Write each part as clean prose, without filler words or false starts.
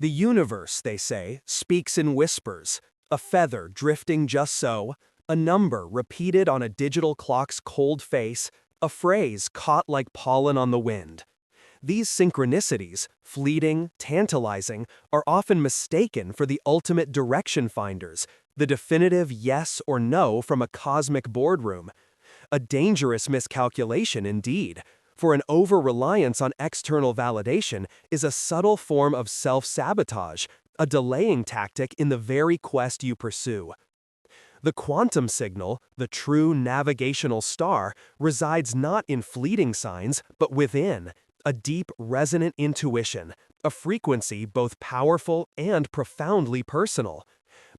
The universe, they say, speaks in whispers, a feather drifting just so, a number repeated on a digital clock's cold face, a phrase caught like pollen on the wind. These synchronicities, fleeting, tantalizing, are often mistaken for the ultimate direction finders, the definitive yes or no from a cosmic boardroom. A dangerous miscalculation indeed, for an over-reliance on external validation is a subtle form of self-sabotage, a delaying tactic in the very quest you pursue. The quantum signal, the true navigational star, resides not in fleeting signs, but within, a deep, resonant intuition, a frequency both powerful and profoundly personal.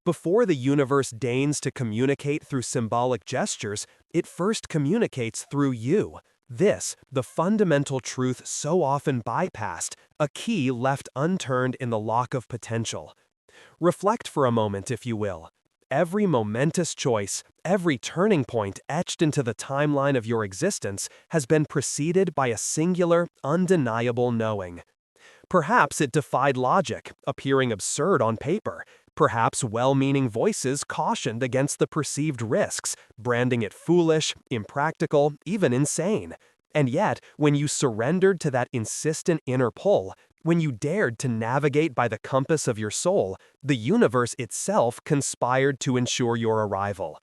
Before the universe deigns to communicate through symbolic gestures, it first communicates through you. This, the fundamental truth so often bypassed, a key left unturned in the lock of potential. Reflect for a moment, if you will. Every momentous choice, every turning point etched into the timeline of your existence has been preceded by a singular, undeniable knowing. Perhaps it defied logic, appearing absurd on paper. Perhaps well-meaning voices cautioned against the perceived risks, branding it foolish, impractical, even insane. And yet, when you surrendered to that insistent inner pull, when you dared to navigate by the compass of your soul, the universe itself conspired to ensure your arrival.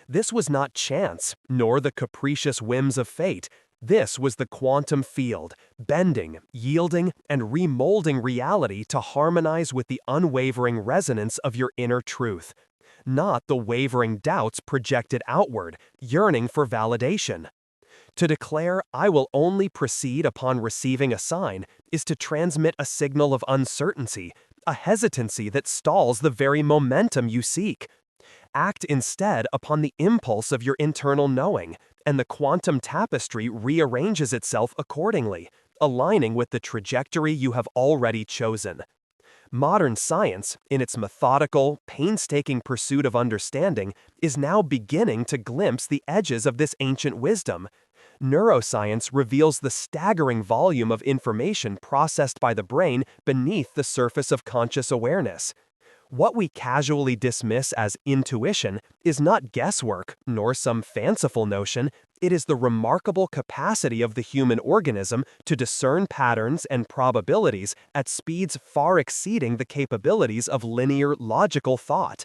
This was not chance, nor the capricious whims of fate. This was the quantum field, bending, yielding, and remolding reality to harmonize with the unwavering resonance of your inner truth. Not the wavering doubts projected outward, yearning for validation. To declare, "I will only proceed upon receiving a sign," is to transmit a signal of uncertainty, a hesitancy that stalls the very momentum you seek. Act instead upon the impulse of your internal knowing, and the quantum tapestry rearranges itself accordingly, aligning with the trajectory you have already chosen. Modern science, in its methodical, painstaking pursuit of understanding, is now beginning to glimpse the edges of this ancient wisdom. Neuroscience reveals the staggering volume of information processed by the brain beneath the surface of conscious awareness. What we casually dismiss as intuition is not guesswork nor some fanciful notion. It is the remarkable capacity of the human organism to discern patterns and probabilities at speeds far exceeding the capabilities of linear, logical thought.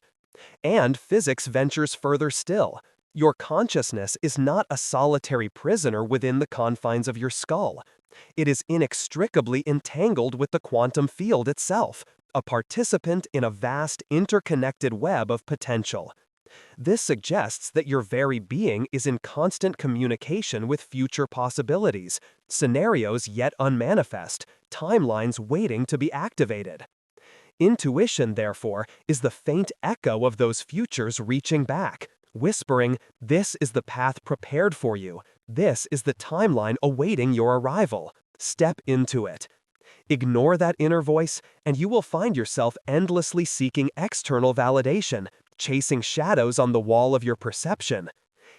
And physics ventures further still. Your consciousness is not a solitary prisoner within the confines of your skull. It is inextricably entangled with the quantum field itself, a participant in a vast, interconnected web of potential. This suggests that your very being is in constant communication with future possibilities, scenarios yet unmanifest, timelines waiting to be activated. Intuition, therefore, is the faint echo of those futures reaching back, whispering, "This is the path prepared for you. This is the timeline awaiting your arrival. Step into it." Ignore that inner voice, and you will find yourself endlessly seeking external validation, chasing shadows on the wall of your perception.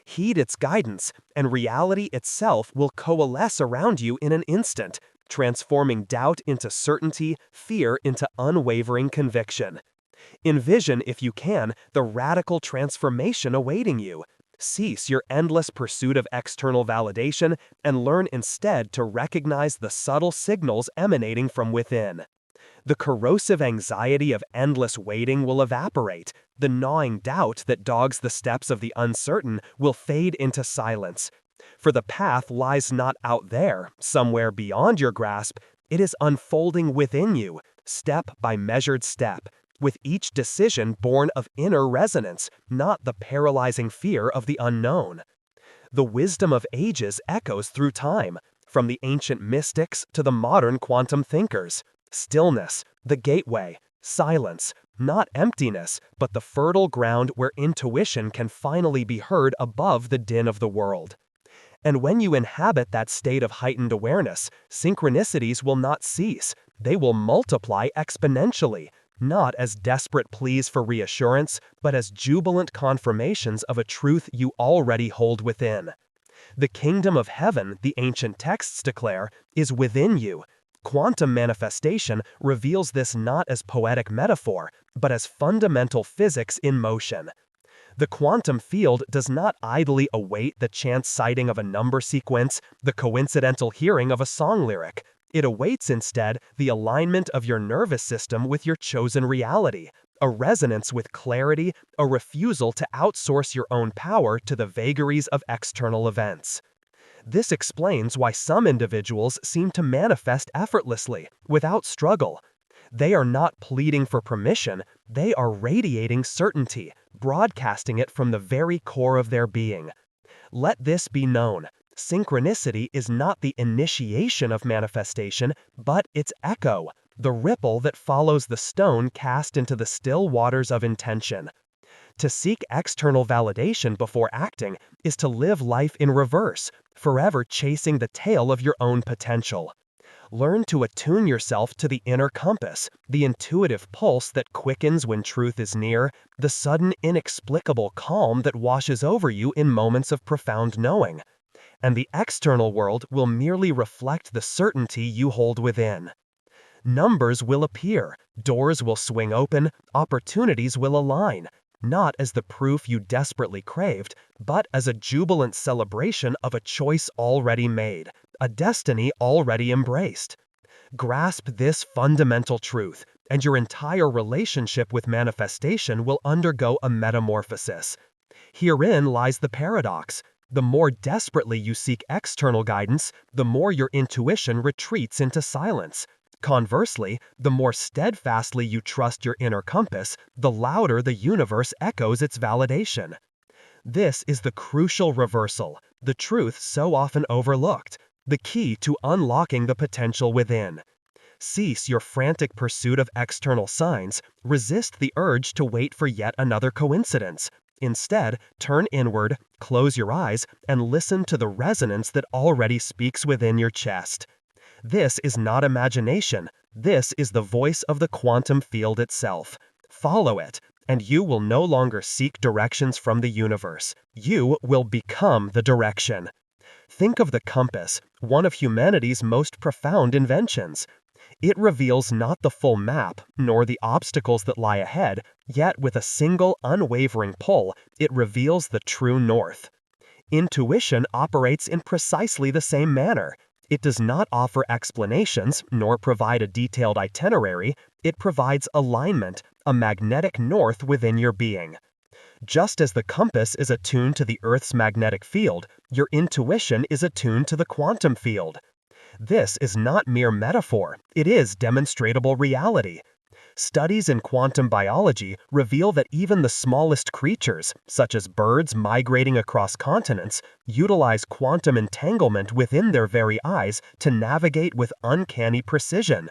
Heed its guidance, and reality itself will coalesce around you in an instant, transforming doubt into certainty, fear into unwavering conviction. Envision, if you can, the radical transformation awaiting you. Cease your endless pursuit of external validation and learn instead to recognize the subtle signals emanating from within. The corrosive anxiety of endless waiting will evaporate. The gnawing doubt that dogs the steps of the uncertain will fade into silence. For the path lies not out there, somewhere beyond your grasp. It is unfolding within you, step by measured step, with each decision born of inner resonance, not the paralyzing fear of the unknown. The wisdom of ages echoes through time, from the ancient mystics to the modern quantum thinkers. Stillness, the gateway; silence, not emptiness, but the fertile ground where intuition can finally be heard above the din of the world. And when you inhabit that state of heightened awareness, synchronicities will not cease. They will multiply exponentially, not as desperate pleas for reassurance, but as jubilant confirmations of a truth you already hold within. The kingdom of heaven, the ancient texts declare, is within you. Quantum manifestation reveals this not as poetic metaphor, but as fundamental physics in motion. The quantum field does not idly await the chance sighting of a number sequence, the coincidental hearing of a song lyric. It awaits instead the alignment of your nervous system with your chosen reality, a resonance with clarity, a refusal to outsource your own power to the vagaries of external events. This explains why some individuals seem to manifest effortlessly, without struggle. They are not pleading for permission, they are radiating certainty, broadcasting it from the very core of their being. Let this be known. Synchronicity is not the initiation of manifestation, but its echo, the ripple that follows the stone cast into the still waters of intention. To seek external validation before acting is to live life in reverse, forever chasing the tail of your own potential. Learn to attune yourself to the inner compass, the intuitive pulse that quickens when truth is near, the sudden inexplicable calm that washes over you in moments of profound knowing. And the external world will merely reflect the certainty you hold within. Numbers will appear, doors will swing open, opportunities will align, not as the proof you desperately craved, but as a jubilant celebration of a choice already made, a destiny already embraced. Grasp this fundamental truth, and your entire relationship with manifestation will undergo a metamorphosis. Herein lies the paradox. The more desperately you seek external guidance, the more your intuition retreats into silence. Conversely, the more steadfastly you trust your inner compass, the louder the universe echoes its validation. This is the crucial reversal, the truth so often overlooked, the key to unlocking the potential within. Cease your frantic pursuit of external signs, resist the urge to wait for yet another coincidence. Instead, turn inward, close your eyes, and listen to the resonance that already speaks within your chest. This is not imagination, this is the voice of the quantum field itself. Follow it, and you will no longer seek directions from the universe. You will become the direction. Think of the compass, one of humanity's most profound inventions. It reveals not the full map, nor the obstacles that lie ahead, yet with a single unwavering pull, it reveals the true north. Intuition operates in precisely the same manner. It does not offer explanations, nor provide a detailed itinerary. It provides alignment, a magnetic north within your being. Just as the compass is attuned to the Earth's magnetic field, your intuition is attuned to the quantum field. This is not mere metaphor, it is demonstrable reality. Studies in quantum biology reveal that even the smallest creatures, such as birds migrating across continents, utilize quantum entanglement within their very eyes to navigate with uncanny precision.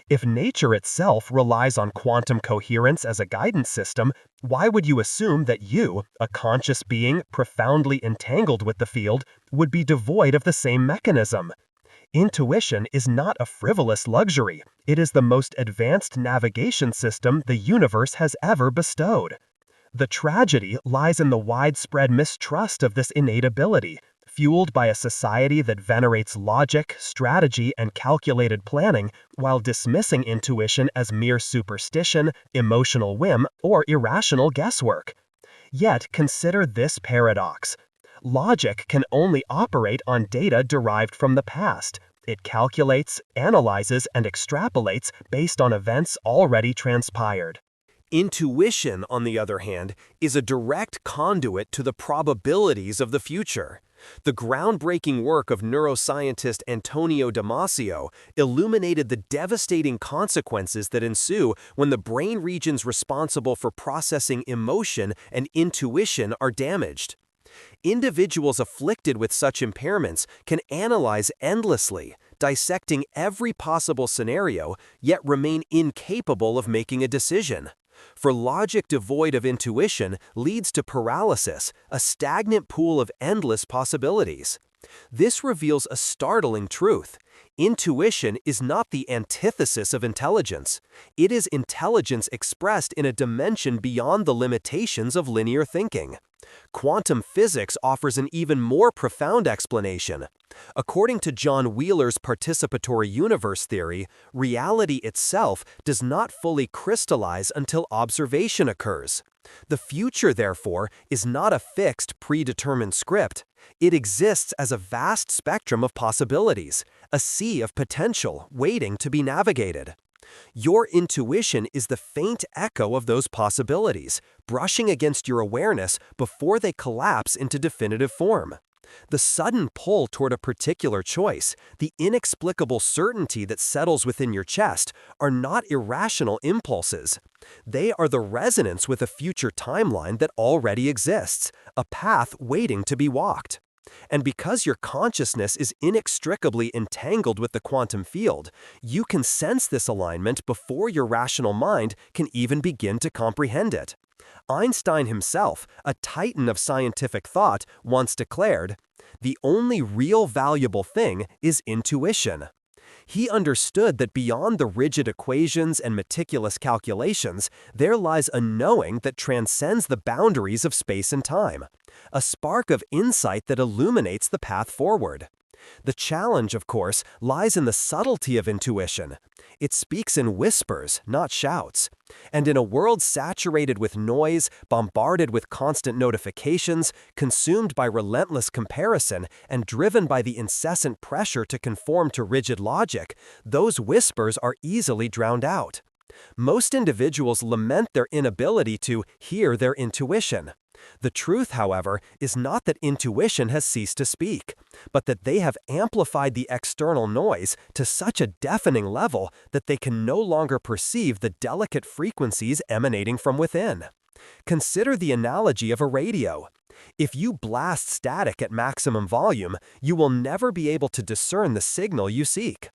If nature itself relies on quantum coherence as a guidance system, why would you assume that you, a conscious being profoundly entangled with the field, would be devoid of the same mechanism? Intuition is not a frivolous luxury. It is the most advanced navigation system the universe has ever bestowed. The tragedy lies in the widespread mistrust of this innate ability, fueled by a society that venerates logic, strategy, and calculated planning while dismissing intuition as mere superstition, emotional whim, or irrational guesswork. Yet consider this paradox. Logic can only operate on data derived from the past. It calculates, analyzes, and extrapolates based on events already transpired. Intuition, on the other hand, is a direct conduit to the probabilities of the future. The groundbreaking work of neuroscientist Antonio Damasio illuminated the devastating consequences that ensue when the brain regions responsible for processing emotion and intuition are damaged. Individuals afflicted with such impairments can analyze endlessly, dissecting every possible scenario, yet remain incapable of making a decision. For logic devoid of intuition leads to paralysis, a stagnant pool of endless possibilities. This reveals a startling truth. Intuition is not the antithesis of intelligence. It is intelligence expressed in a dimension beyond the limitations of linear thinking. Quantum physics offers an even more profound explanation. According to John Wheeler's participatory universe theory, reality itself does not fully crystallize until observation occurs. The future, therefore, is not a fixed, predetermined script. It exists as a vast spectrum of possibilities, a sea of potential waiting to be navigated. Your intuition is the faint echo of those possibilities, brushing against your awareness before they collapse into definitive form. The sudden pull toward a particular choice, the inexplicable certainty that settles within your chest, are not irrational impulses. They are the resonance with a future timeline that already exists, a path waiting to be walked. And because your consciousness is inextricably entangled with the quantum field, you can sense this alignment before your rational mind can even begin to comprehend it. Einstein himself, a titan of scientific thought, once declared, "The only real valuable thing is intuition." He understood that beyond the rigid equations and meticulous calculations, there lies a knowing that transcends the boundaries of space and time, a spark of insight that illuminates the path forward. The challenge, of course, lies in the subtlety of intuition. It speaks in whispers, not shouts. And in a world saturated with noise, bombarded with constant notifications, consumed by relentless comparison, and driven by the incessant pressure to conform to rigid logic, those whispers are easily drowned out. Most individuals lament their inability to hear their intuition. The truth, however, is not that intuition has ceased to speak, but that they have amplified the external noise to such a deafening level that they can no longer perceive the delicate frequencies emanating from within. Consider the analogy of a radio. If you blast static at maximum volume, you will never be able to discern the signal you seek.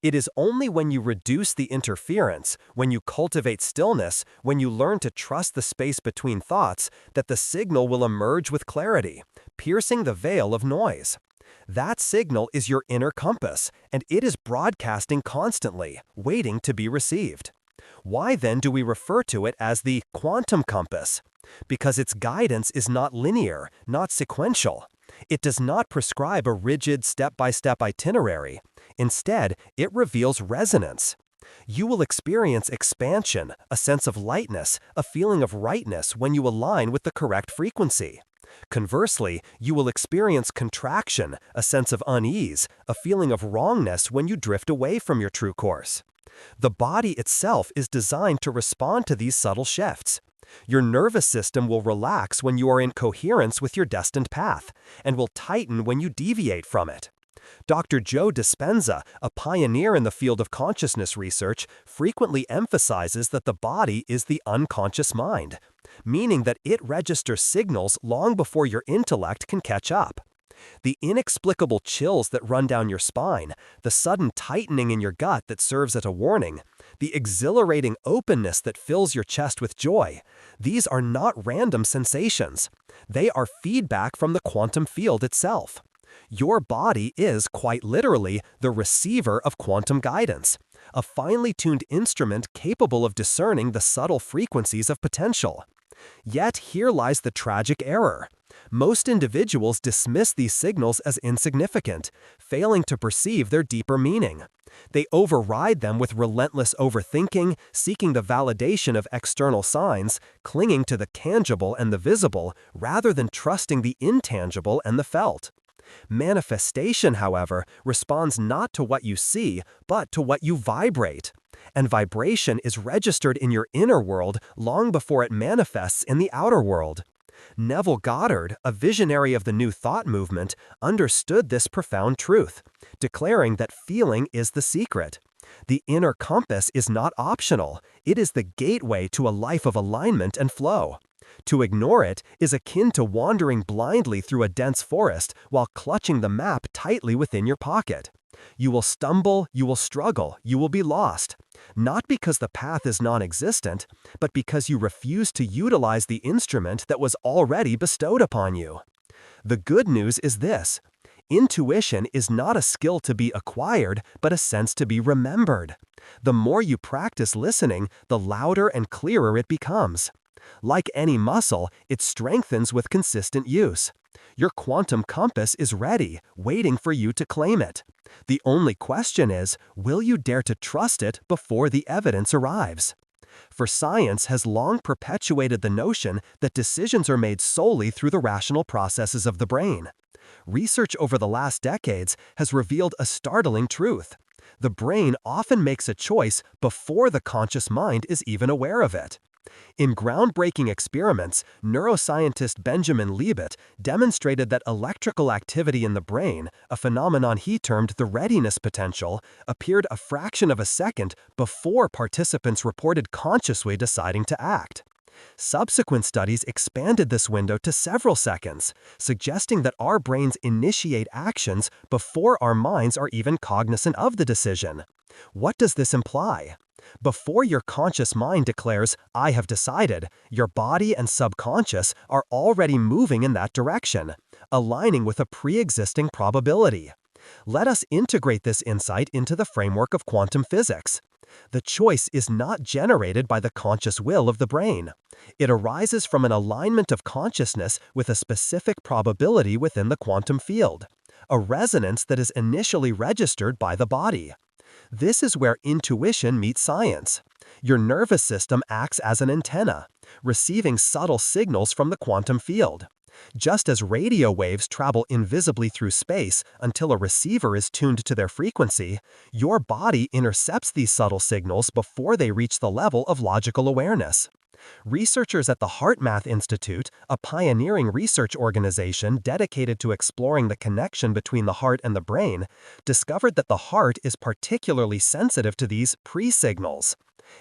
It is only when you reduce the interference, when you cultivate stillness, when you learn to trust the space between thoughts, that the signal will emerge with clarity, piercing the veil of noise. That signal is your inner compass, and it is broadcasting constantly, waiting to be received. Why then do we refer to it as the quantum compass? Because its guidance is not linear, not sequential. It does not prescribe a rigid step-by-step itinerary. Instead, it reveals resonance. You will experience expansion, a sense of lightness, a feeling of rightness when you align with the correct frequency. Conversely, you will experience contraction, a sense of unease, a feeling of wrongness when you drift away from your true course. The body itself is designed to respond to these subtle shifts. Your nervous system will relax when you are in coherence with your destined path, and will tighten when you deviate from it. Dr. Joe Dispenza, a pioneer in the field of consciousness research, frequently emphasizes that the body is the unconscious mind, meaning that it registers signals long before your intellect can catch up. The inexplicable chills that run down your spine, the sudden tightening in your gut that serves as a warning, the exhilarating openness that fills your chest with joy, these are not random sensations. They are feedback from the quantum field itself. Your body is, quite literally, the receiver of quantum guidance, a finely tuned instrument capable of discerning the subtle frequencies of potential. Yet here lies the tragic error. Most individuals dismiss these signals as insignificant, failing to perceive their deeper meaning. They override them with relentless overthinking, seeking the validation of external signs, clinging to the tangible and the visible, rather than trusting the intangible and the felt. Manifestation, however, responds not to what you see, but to what you vibrate. And vibration is registered in your inner world long before it manifests in the outer world. Neville Goddard, a visionary of the New Thought movement, understood this profound truth, declaring that feeling is the secret. The inner compass is not optional, it is the gateway to a life of alignment and flow. To ignore it is akin to wandering blindly through a dense forest while clutching the map tightly within your pocket. You will stumble, you will struggle, you will be lost. Not because the path is non-existent, but because you refuse to utilize the instrument that was already bestowed upon you. The good news is this: intuition is not a skill to be acquired, but a sense to be remembered. The more you practice listening, the louder and clearer it becomes. Like any muscle, it strengthens with consistent use. Your quantum compass is ready, waiting for you to claim it. The only question is, will you dare to trust it before the evidence arrives? For science has long perpetuated the notion that decisions are made solely through the rational processes of the brain. Research over the last decades has revealed a startling truth. The brain often makes a choice before the conscious mind is even aware of it. In groundbreaking experiments, neuroscientist Benjamin Libet demonstrated that electrical activity in the brain, a phenomenon he termed the readiness potential, appeared a fraction of a second before participants reported consciously deciding to act. Subsequent studies expanded this window to several seconds, suggesting that our brains initiate actions before our minds are even cognizant of the decision. What does this imply? Before your conscious mind declares, "I have decided," your body and subconscious are already moving in that direction, aligning with a pre-existing probability. Let us integrate this insight into the framework of quantum physics. The choice is not generated by the conscious will of the brain. It arises from an alignment of consciousness with a specific probability within the quantum field, a resonance that is initially registered by the body. This is where intuition meets science. Your nervous system acts as an antenna, receiving subtle signals from the quantum field. Just as radio waves travel invisibly through space until a receiver is tuned to their frequency, your body intercepts these subtle signals before they reach the level of logical awareness. Researchers at the HeartMath Institute, a pioneering research organization dedicated to exploring the connection between the heart and the brain, discovered that the heart is particularly sensitive to these pre-signals.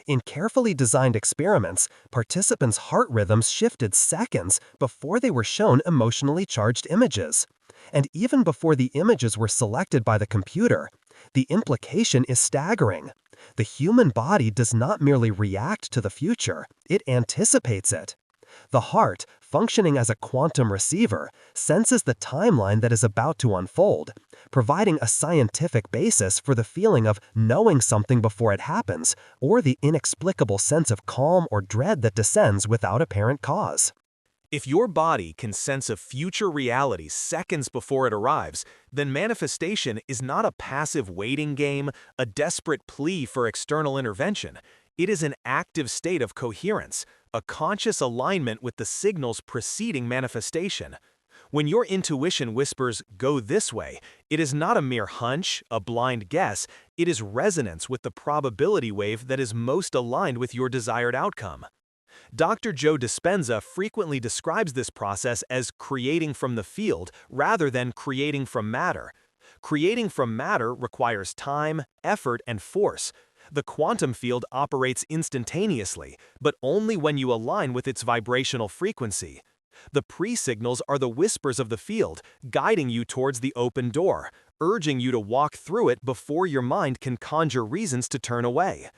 In carefully designed experiments, participants' heart rhythms shifted seconds before they were shown emotionally charged images. And even before the images were selected by the computer, the implication is staggering. The human body does not merely react to the future, it anticipates it. The heart, functioning as a quantum receiver, senses the timeline that is about to unfold, providing a scientific basis for the feeling of knowing something before it happens, or the inexplicable sense of calm or dread that descends without apparent cause. If your body can sense a future reality seconds before it arrives, then manifestation is not a passive waiting game, a desperate plea for external intervention. It is an active state of coherence, a conscious alignment with the signals preceding manifestation. When your intuition whispers, "Go this way," it is not a mere hunch, a blind guess, it is resonance with the probability wave that is most aligned with your desired outcome. Dr. Joe Dispenza frequently describes this process as creating from the field rather than creating from matter. Creating from matter requires time, effort, and force. The quantum field operates instantaneously, but only when you align with its vibrational frequency. The pre-signals are the whispers of the field, guiding you towards the open door, urging you to walk through it before your mind can conjure reasons to turn away.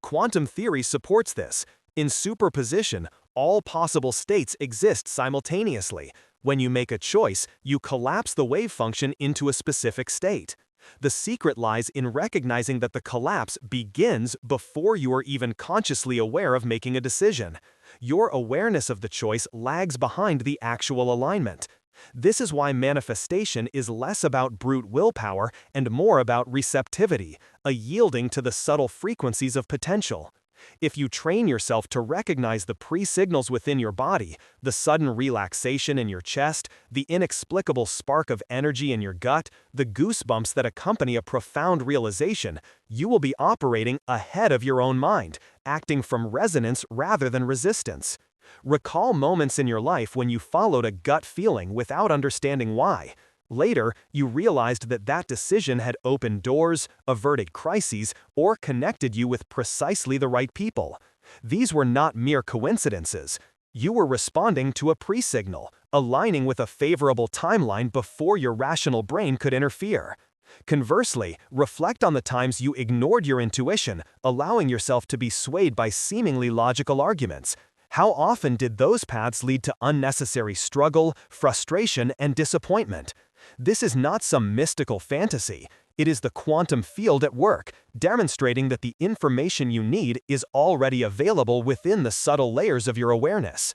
Quantum theory supports this. In superposition, all possible states exist simultaneously. When you make a choice, you collapse the wave function into a specific state. The secret lies in recognizing that the collapse begins before you are even consciously aware of making a decision. Your awareness of the choice lags behind the actual alignment. This is why manifestation is less about brute willpower and more about receptivity, a yielding to the subtle frequencies of potential. If you train yourself to recognize the pre-signals within your body, the sudden relaxation in your chest, the inexplicable spark of energy in your gut, the goosebumps that accompany a profound realization, you will be operating ahead of your own mind, acting from resonance rather than resistance. Recall moments in your life when you followed a gut feeling without understanding why. Later, you realized that that decision had opened doors, averted crises, or connected you with precisely the right people. These were not mere coincidences. You were responding to a pre-signal, aligning with a favorable timeline before your rational brain could interfere. Conversely, reflect on the times you ignored your intuition, allowing yourself to be swayed by seemingly logical arguments. How often did those paths lead to unnecessary struggle, frustration, and disappointment? This is not some mystical fantasy. It is the quantum field at work, demonstrating that the information you need is already available within the subtle layers of your awareness.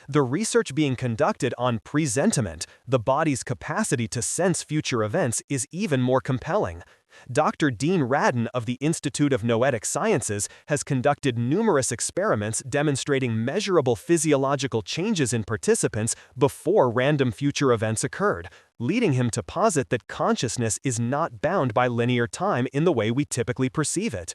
The research being conducted on presentiment, the body's capacity to sense future events, is even more compelling. Dr. Dean Radin of the Institute of Noetic Sciences has conducted numerous experiments demonstrating measurable physiological changes in participants before random future events occurred, leading him to posit that consciousness is not bound by linear time in the way we typically perceive it.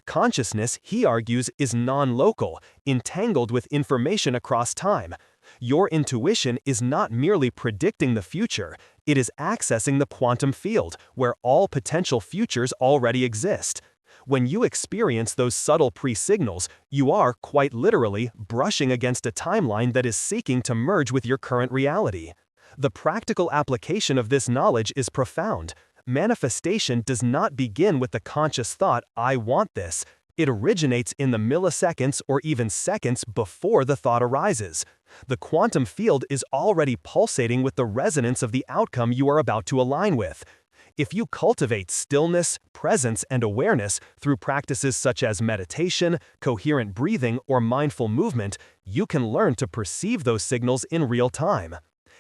Consciousness, he argues, is non-local, entangled with information across time. Your intuition is not merely predicting the future, it is accessing the quantum field, where all potential futures already exist. When you experience those subtle pre-signals, you are, quite literally, brushing against a timeline that is seeking to merge with your current reality. The practical application of this knowledge is profound. Manifestation does not begin with the conscious thought, "I want this." It originates in the milliseconds or even seconds before the thought arises. The quantum field is already pulsating with the resonance of the outcome you are about to align with. If you cultivate stillness, presence, and awareness through practices such as meditation, coherent breathing, or mindful movement, you can learn to perceive those signals in real time.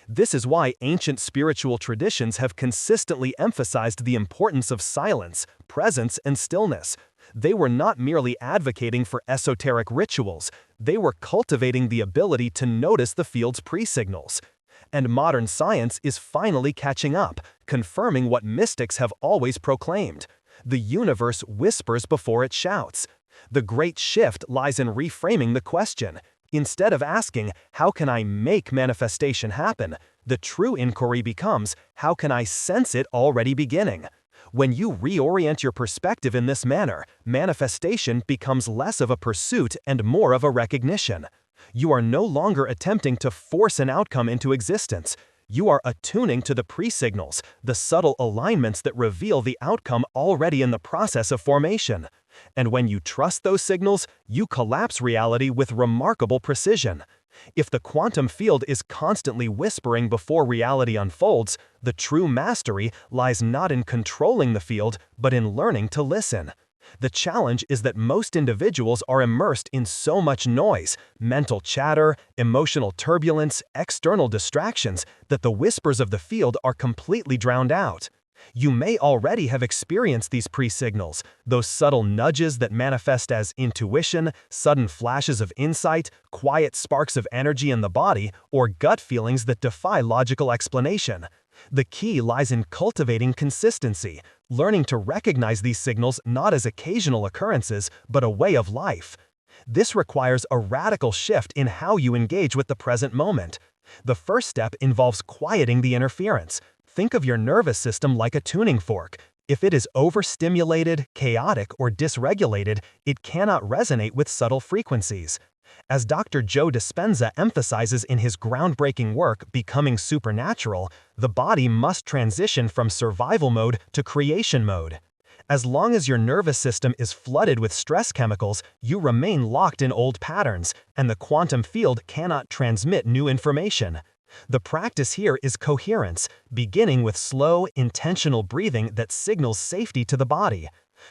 This is why ancient spiritual traditions have consistently emphasized the importance of silence, presence, and stillness. They were not merely advocating for esoteric rituals, they were cultivating the ability to notice the field's pre-signals. And modern science is finally catching up, confirming what mystics have always proclaimed. The universe whispers before it shouts. The great shift lies in reframing the question. Instead of asking, "How can I make manifestation happen?" the true inquiry becomes, "How can I sense it already beginning?" When you reorient your perspective in this manner, manifestation becomes less of a pursuit and more of a recognition. You are no longer attempting to force an outcome into existence. You are attuning to the pre-signals, the subtle alignments that reveal the outcome already in the process of formation. And when you trust those signals, you collapse reality with remarkable precision. If the quantum field is constantly whispering before reality unfolds, the true mastery lies not in controlling the field, but in learning to listen. The challenge is that most individuals are immersed in so much noise, mental chatter, emotional turbulence, external distractions, that the whispers of the field are completely drowned out. You may already have experienced these pre-signals, those subtle nudges that manifest as intuition, sudden flashes of insight, quiet sparks of energy in the body, or gut feelings that defy logical explanation. The key lies in cultivating consistency, learning to recognize these signals not as occasional occurrences, but a way of life. This requires a radical shift in how you engage with the present moment. The first step involves quieting the interference. Think of your nervous system like a tuning fork. If it is overstimulated, chaotic, or dysregulated, it cannot resonate with subtle frequencies. As Dr. Joe Dispenza emphasizes in his groundbreaking work, Becoming Supernatural, the body must transition from survival mode to creation mode. As long as your nervous system is flooded with stress chemicals, you remain locked in old patterns, and the quantum field cannot transmit new information. The practice here is coherence, beginning with slow, intentional breathing that signals safety to the body.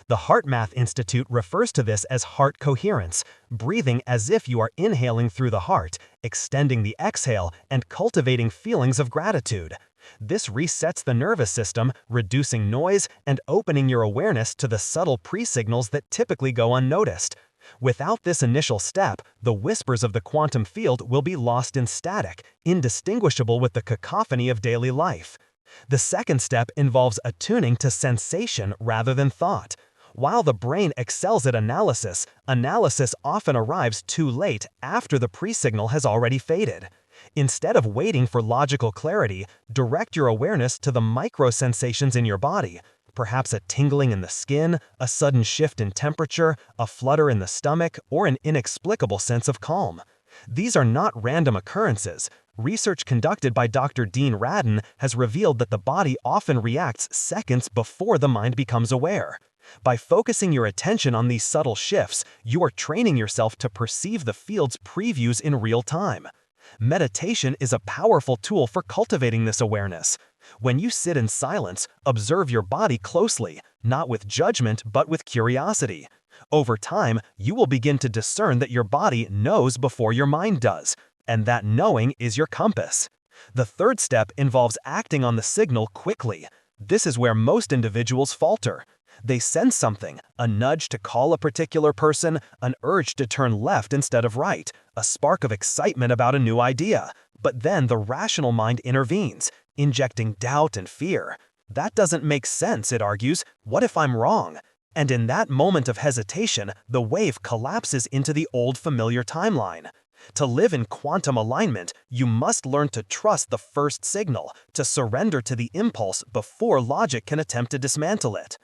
The HeartMath Institute refers to this as heart coherence, breathing as if you are inhaling through the heart, extending the exhale, and cultivating feelings of gratitude. This resets the nervous system, reducing noise and opening your awareness to the subtle pre-signals that typically go unnoticed. Without this initial step, the whispers of the quantum field will be lost in static, indistinguishable with the cacophony of daily life. The second step involves attuning to sensation rather than thought. While the brain excels at analysis, analysis often arrives too late after the pre-signal has already faded. Instead of waiting for logical clarity, direct your awareness to the micro-sensations in your body. Perhaps a tingling in the skin, a sudden shift in temperature, a flutter in the stomach, or an inexplicable sense of calm. These are not random occurrences. Research conducted by Dr. Dean Radin has revealed that the body often reacts seconds before the mind becomes aware. By focusing your attention on these subtle shifts, you are training yourself to perceive the field's previews in real time. Meditation is a powerful tool for cultivating this awareness. When you sit in silence, observe your body closely, not with judgment but with curiosity. Over time, you will begin to discern that your body knows before your mind does, and that knowing is your compass. The third step involves acting on the signal quickly. This is where most individuals falter. They sense something, a nudge to call a particular person, an urge to turn left instead of right, a spark of excitement about a new idea. But then the rational mind intervenes, injecting doubt and fear. That doesn't make sense, it argues. What if I'm wrong? And in that moment of hesitation, the wave collapses into the old familiar timeline. To live in quantum alignment, you must learn to trust the first signal, to surrender to the impulse before logic can attempt to dismantle it.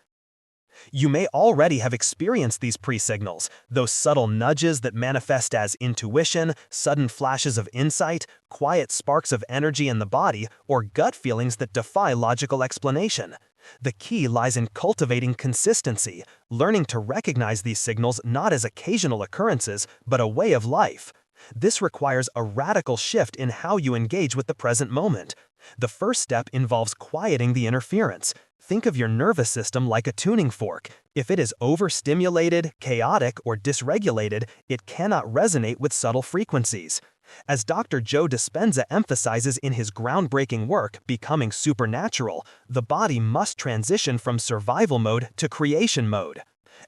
You may already have experienced these pre-signals, those subtle nudges that manifest as intuition, sudden flashes of insight, quiet sparks of energy in the body, or gut feelings that defy logical explanation. The key lies in cultivating consistency, learning to recognize these signals not as occasional occurrences, but a way of life. This requires a radical shift in how you engage with the present moment. The first step involves quieting the interference. Think of your nervous system like a tuning fork. If it is overstimulated, chaotic, or dysregulated, it cannot resonate with subtle frequencies. As Dr. Joe Dispenza emphasizes in his groundbreaking work, Becoming Supernatural, the body must transition from survival mode to creation mode.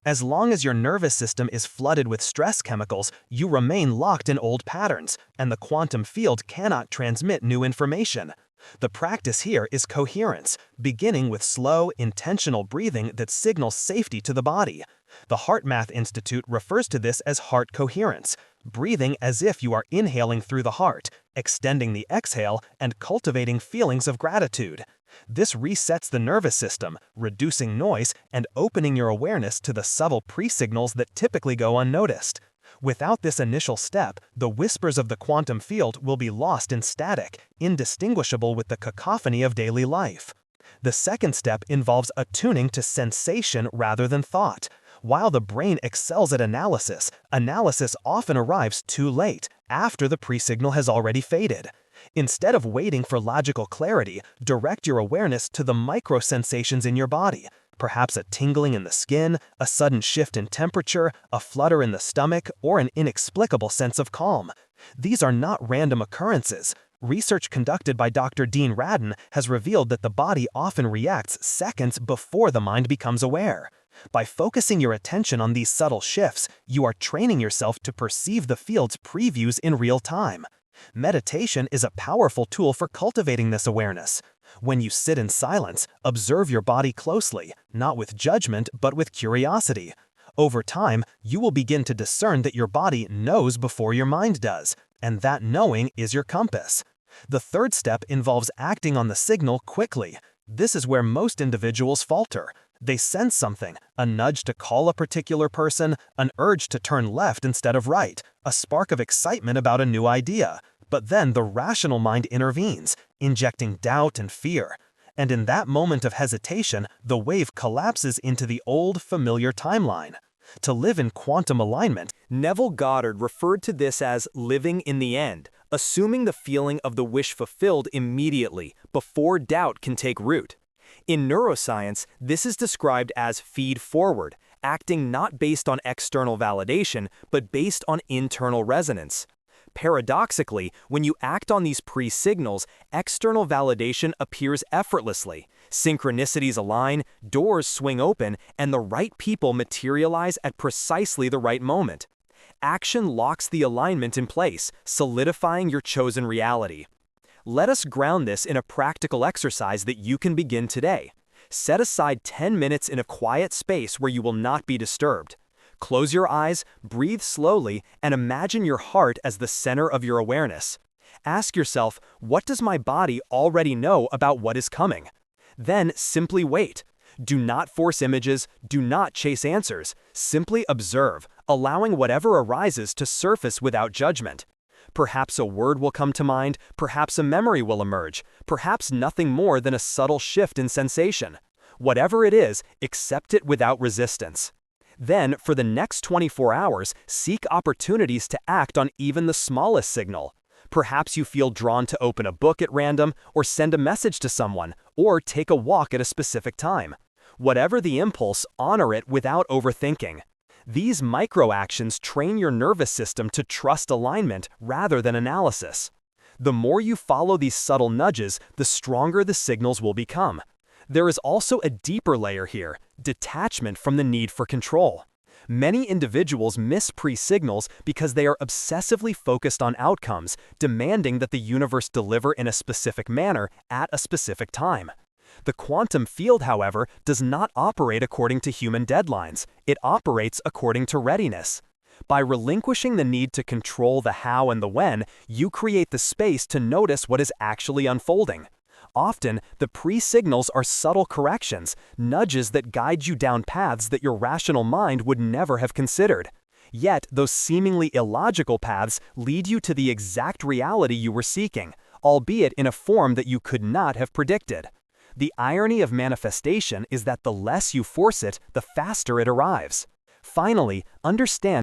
As long as your nervous system is flooded with stress chemicals, you remain locked in old patterns, and the quantum field cannot transmit new information. The practice here is coherence, beginning with slow, intentional breathing that signals safety to the body. The HeartMath Institute refers to this as heart coherence, breathing as if you are inhaling through the heart, extending the exhale, and cultivating feelings of gratitude. This resets the nervous system, reducing noise and opening your awareness to the subtle pre-signals that typically go unnoticed. Without this initial step, the whispers of the quantum field will be lost in static, indistinguishable with the cacophony of daily life. The second step involves attuning to sensation rather than thought. While the brain excels at analysis, analysis often arrives too late, after the pre-signal has already faded. Instead of waiting for logical clarity, direct your awareness to the micro-sensations in your body. Perhaps a tingling in the skin, a sudden shift in temperature, a flutter in the stomach, or an inexplicable sense of calm. These are not random occurrences. Research conducted by Dr. Dean Radin has revealed that the body often reacts seconds before the mind becomes aware. By focusing your attention on these subtle shifts, you are training yourself to perceive the field's previews in real time. Meditation is a powerful tool for cultivating this awareness. When you sit in silence, observe your body closely, not with judgment but with curiosity. Over time, you will begin to discern that your body knows before your mind does, and that knowing is your compass. The third step involves acting on the signal quickly. This is where most individuals falter. They sense something, a nudge to call a particular person, an urge to turn left instead of right, a spark of excitement about a new idea. But then the rational mind intervenes, injecting doubt and fear. And in that moment of hesitation, the wave collapses into the old, familiar timeline. To live in quantum alignment, Neville Goddard referred to this as living in the end, assuming the feeling of the wish fulfilled immediately, before doubt can take root. In neuroscience, this is described as feed forward, acting not based on external validation, but based on internal resonance. Paradoxically, when you act on these pre-signals, external validation appears effortlessly. Synchronicities align, doors swing open, and the right people materialize at precisely the right moment. Action locks the alignment in place, solidifying your chosen reality. Let us ground this in a practical exercise that you can begin today. Set aside 10 minutes in a quiet space where you will not be disturbed. Close your eyes, breathe slowly, and imagine your heart as the center of your awareness. Ask yourself, what does my body already know about what is coming? Then simply wait. Do not force images, do not chase answers. Simply observe, allowing whatever arises to surface without judgment. Perhaps a word will come to mind, perhaps a memory will emerge, perhaps nothing more than a subtle shift in sensation. Whatever it is, accept it without resistance. Then, for the next 24 hours, seek opportunities to act on even the smallest signal. Perhaps you feel drawn to open a book at random, or send a message to someone, or take a walk at a specific time. Whatever the impulse, honor it without overthinking. These micro-actions train your nervous system to trust alignment rather than analysis. The more you follow these subtle nudges, the stronger the signals will become. There is also a deeper layer here: detachment from the need for control. Many individuals miss pre-signals because they are obsessively focused on outcomes, demanding that the universe deliver in a specific manner at a specific time. The quantum field, however, does not operate according to human deadlines. It operates according to readiness. By relinquishing the need to control the how and the when, you create the space to notice what is actually unfolding. Often, the pre-signals are subtle corrections, nudges that guide you down paths that your rational mind would never have considered. Yet, those seemingly illogical paths lead you to the exact reality you were seeking, albeit in a form that you could not have predicted. The irony of manifestation is that the less you force it, the faster it arrives. Finally, understand